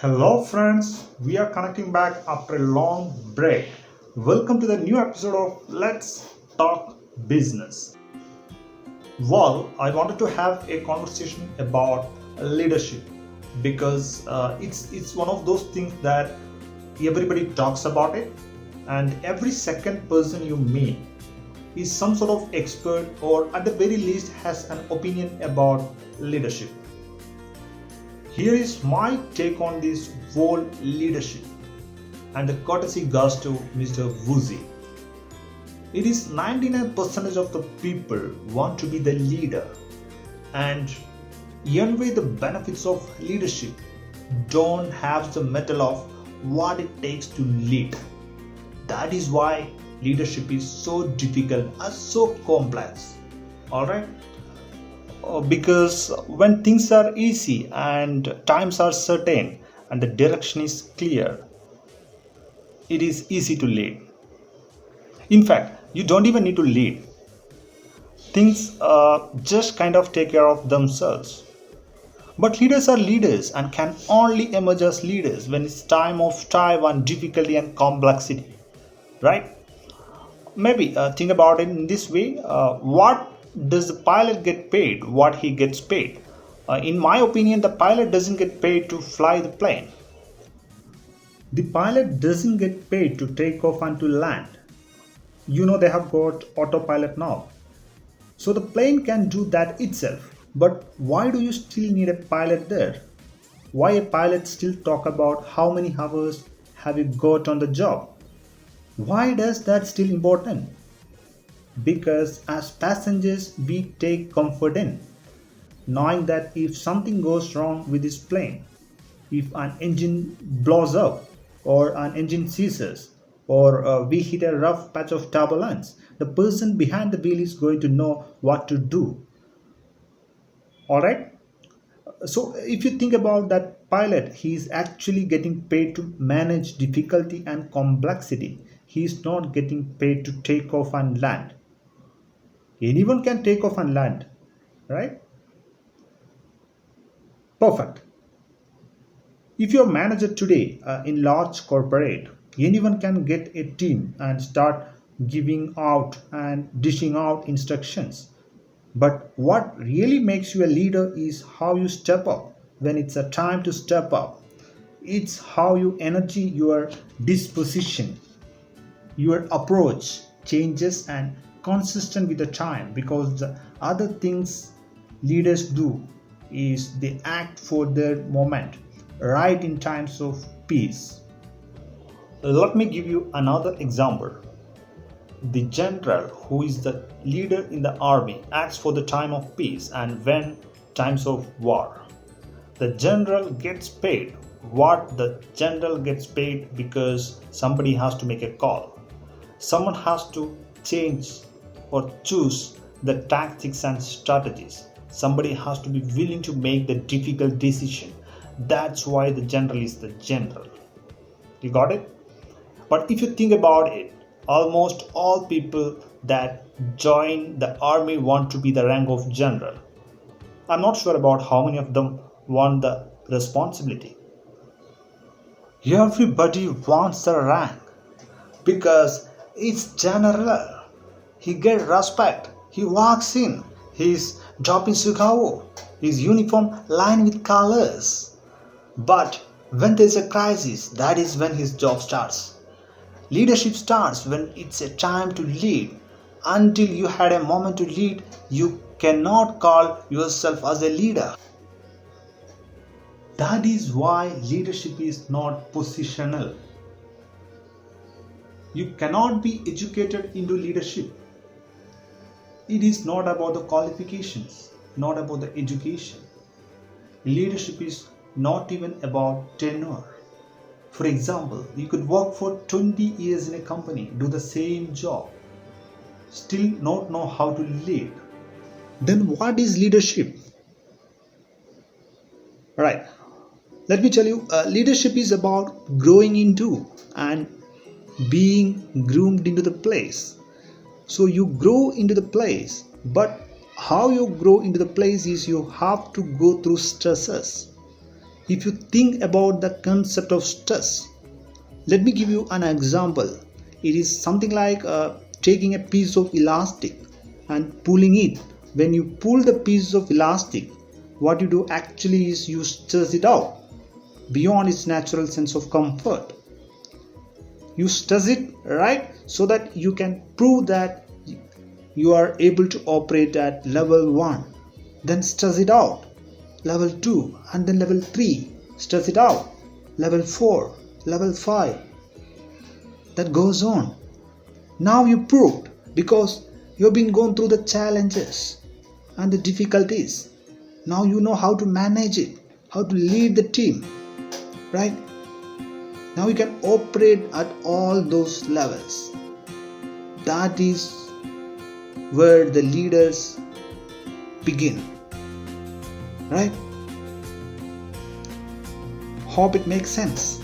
Hello, friends. We are connecting back after a long break. Welcome to the new episode of Let's Talk Business. Well, I wanted to have a conversation about leadership because it's one of those things that everybody talks about it, and every second person you meet is some sort of expert or at the very least has an opinion about leadership. Here is my take on this whole leadership, and the courtesy goes to Mr. Woozy. It is 99% of the people want to be the leader and envy the benefits of leadership, don't have the mettle of what it takes to lead. That is why leadership is so difficult and so complex. Alright? Because when things are easy and times are certain and the direction is clear, it is easy to lead. In fact, you don't even need to lead. Things just kind of take care of themselves. But leaders are leaders and can only emerge as leaders when it's time of time and difficulty and complexity, right? Maybe think about it in this way. What does the pilot get paid? What he gets paid? In my opinion, the pilot doesn't get paid to fly the plane. The pilot doesn't get paid to take off and to land. They have got autopilot now. So the plane can do that itself. But why do you still need a pilot there? Why a pilot still talk about how many hours have you got on the job? Why does that still important? Because as passengers we take comfort in knowing that if something goes wrong with this plane, if an engine blows up or an engine seizes or we hit a rough patch of turbulence, the person behind the wheel is going to know what to do. All right. So if you think about that pilot, he is actually getting paid to manage difficulty and complexity. He is not getting paid to take off and land. Anyone can take off and land, right? Perfect. If you're a manager today in large corporate, anyone can get a team and start giving out and dishing out instructions. But what really makes you a leader is how you step up when it's a time to step up. It's how you energy your disposition, your approach changes and consistent with the time, because the other things leaders do is they act for their moment right in times of peace. Let me give you another example. The general, who is the leader in the army, acts for the time of peace and when times of war. The general gets paid what the general gets paid because somebody has to make a call. Someone has to change or choose the tactics and strategies. Somebody has to be willing to make the difficult decision. That's why the general is the general. You got it? But if you think about it, almost all people that join the army want to be the rank of general. I'm not sure about how many of them want the responsibility. Everybody wants the rank because it's general. He gets respect. He walks in. He's dropping Chicago. His uniform lined with colors. But when there's a crisis, that is when his job starts. Leadership starts when it's a time to lead. Until you had a moment to lead, you cannot call yourself as a leader. That is why leadership is not positional. You cannot be educated into leadership. It is not about the qualifications, not about the education. Leadership is not even about tenure. For example, you could work for 20 years in a company, do the same job, still not know how to lead. Then what is leadership? Right. Let me tell you, leadership is about growing into and being groomed into the place. So you grow into the place, but how you grow into the place is you have to go through stresses. if you think about the concept of stress, let me give you an example. It is something like taking a piece of elastic and pulling it. When you pull the piece of elastic, what you do actually is you stress it out beyond its natural sense of comfort. You stress it, right, so that you can prove that you are able to operate at level 1. Then stress it out, level 2, and then level 3. Stress it out, level 4, level 5. That goes on. Now you proved, because you've been going through the challenges and the difficulties. Now you know how to manage it, how to lead the team, right? Now you can operate at all those levels. That is where the leaders begin, right? Hope it makes sense.